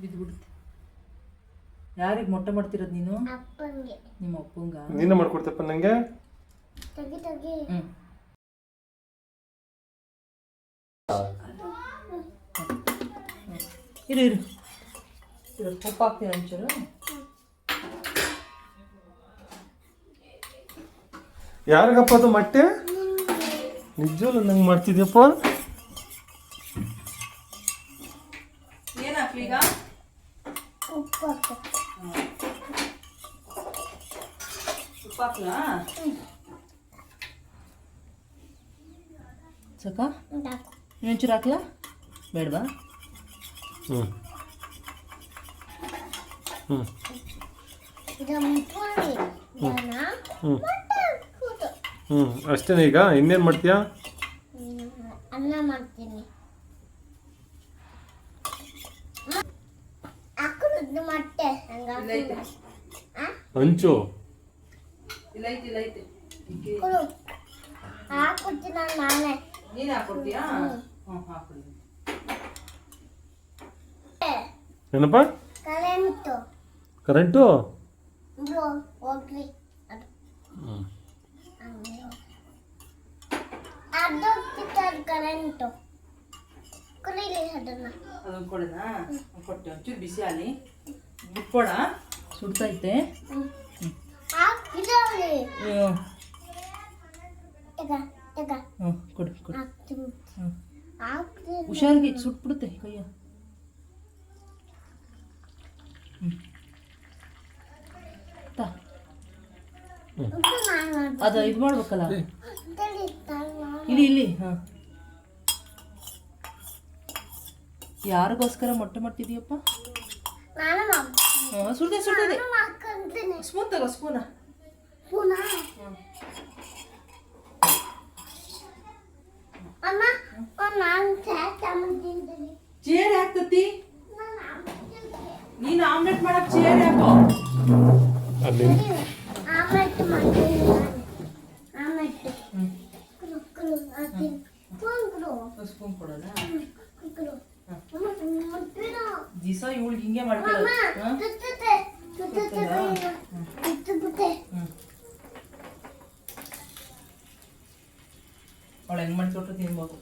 ಬಿದ್ದುಬಿಡುತ್ತೆ. ಯಾರಿಗೆ ಮೊಟ್ಟೆ ಮಾಡ್ತಿರೋದು ನೀನು? ಅಪ್ಪಂಗೆ. ನಿಮ್ಮ ಅಪ್ಪಂಗ? ನೀನು ಮಾಡ್ಕೊಡ್ತಪ್ಪ ನಂಗೆ. ತಗಿ ತಗಿ. ಇರು ಇರು ಇರು, ಉಪ್ಪು ಹಾಕ್ತೀನಿ ಒಂಚೂರು. ಯಾರಿಗಪ್ಪ ಅದು ಮೊಟ್ಟೆ? ನಿಜವಲ್ಲ ನಂಗೆ ಮಾಡ್ತಿದ್ಯಪ್ಪ. ಏನು ಹಾಕ್ಲಿ ಈಗ? ಉಪ್ಪು ಹಾಕು. ಉಪ್ಪು ಹಾಕ್ಲಾ? ಸಾಕ? ಹಾಕು. ಇನ್ನೊಂಚೂರು ಹಾಕ್ಲಾ? ಬೇಡವಾ? ಇದು ಮುಟ್ಟಿ ಅಷ್ಟೇನೆ. ಈಗ ಇನ್ನೇನು ಮಾಡ್ತೀಯಾ? ಅನ್ನ ಮಾಡ್ತೀನಿ. ಹಾಕುದು ಮೊಟ್ಟೆ ಹಂಚು. ಇಲ್ಲ ಐತಿ ಇಲ್ಲ ಐತಿ. ಹಾಕೊಡ್ತೀನಿ ನಾನೇ. ನೀನು ಹಾಕೊಡ್ತೀಯಾ? ಹಾಕೊಡಿ. ಏನಪ್ಪ? ಕರೆಂಟು ಹೋಗ್ಲಿ. ಅದು ಕರೆಂಟು ಕುಡಿಲಿ ಅದನ್ನ. ಅದನ್ನು ಕೊಡೋದಾ? ಕೊಟ್ಟೆ ಒಂಚೂರು ಬಿಸಿ ಆಗಲಿ. ಬಿಟ್ಕೊಡ, ಸುಡ್ತೈತೆ. ಕೊಡು ಕೊಡು. ಹುಷಾರಿಗೆ ಸುಟ್ಬಿಡುತ್ತೆ ಕೈಯ. ಅದು ಇದು ಮಾಡ್ಬೇಕಲ್ಲ. ಇಲ್ಲಿ ಇಲ್ಲಿ. ಹಾಂ, ಯಾರಿಗೋಸ್ಕರ ಮೊಟ್ಟೆ ಮಾಡ್ತಿದೀಯಪ್ಪ? ಸುಡ್ದೆ ಸುಡ್ತದೆ. ಸ್ಪೂನ್ ತಗೋ, ಸ್ಪೂನ. ಚೇರ್ ಹಾಕ್ತತಿ. ನೀನು ಆಮ್ಲೆಟ್ ಮಾಡಕ್ ಚೇರ್ ಹಾಕೋ. ಸ್ಪೂನ್ ಕೊಡೋದ? ದಿವಸ ಇವಳಿಗೆ ಹಿಂಗೆ ಮಾಡ್ಕೊಳ್ಳೋದು. ಅವಳು ಹೆಂಗ್ ಮಾಡ್ಕೊಟ್ರು ತಿನ್ಬೇಕು.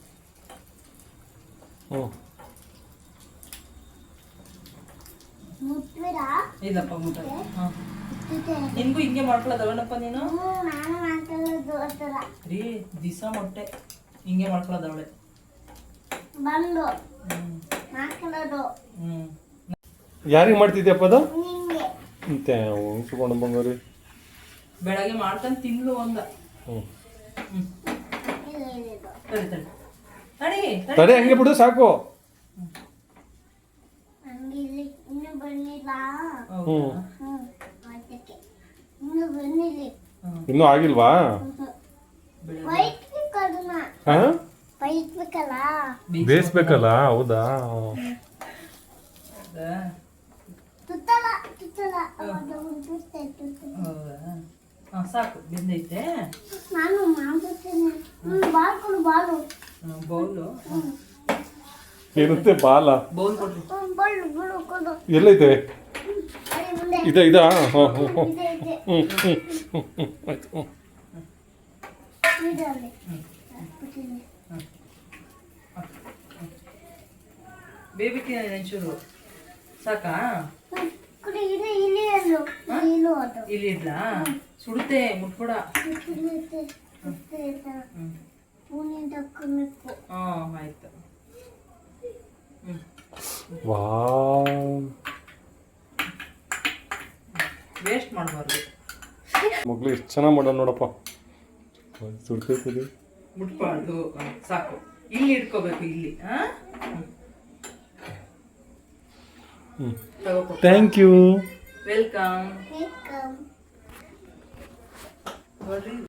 ಇಲ್ಲಪ್ಪ ಊಟ. ನಿನ್ಗೂ ಹಿಂಗೆ ಮಾಡ್ಕೊಳ್ಳೋದವನಪ್ಪ ನೀನು? ರೀ ದಿವಸ ಮೊಟ್ಟೆ ಹಿಂಗೆ ಮಾಡ್ಕೊಳ್ಳೋದು ಅವಳೆ. ಯಾರಿಗೆ ಮಾಡ್ತಿದ್ಯಪ್ಪ ಅದು? ಮತ್ತೆ ಉಂಚ್ಕೊಂಡು ಬಂಗಾರಿ ಬೆಳಗ್ಗೆ ಮಾಡ್ಕೊಂಡು ತಿನ್ಲು ಒಂದ. ತಡೆ, ಹಂಗೆ ಬಿಡು ಸಾಕು. ಇನ್ನೂ ಆಗಿಲ್ವಾ? ಬೇಯಿಸ್ಬೇಕಲ್ಲ. ಹೌದಾ? ಸಾಕು, ಬೆಂದೈತೆ. ಬೌಲು ಏನಂತೆ? ಬಾಲ ಬೌಲ್ ಕೊಡ್ರಿ. ಎಲ್ಲೈತೆ? ಇದಾ? ಆಯ್ತು. ಬೇಬಿ ಒಂಚೂರು ಸಾಕಾ? ಇಲ್ಲಿ ಇಡ್ಲಾ? ಸುಡುತ್ತೆ, ಮುಟ್ಕೊಡ. ಆಯ್ತು. ವೇಸ್ಟ್ ಮಾಡಬಾರ್ದು. ಮಗಳು ಎಷ್ಟು ಚೆನ್ನಾಗಿ ಮಾಡೋಣ ನೋಡಪ್ಪ. ಸುಡ್ತೈತಿ. ಮುಟ್ಬಾರ್ದು. ಸಾಕು, ಇಲ್ಲಿ ಇಟ್ಕೋಬೇಕು. ಇಲ್ಲಿ. Thank you. ವೆಲ್ಕಮ್. ನೋಡ್ರಿ.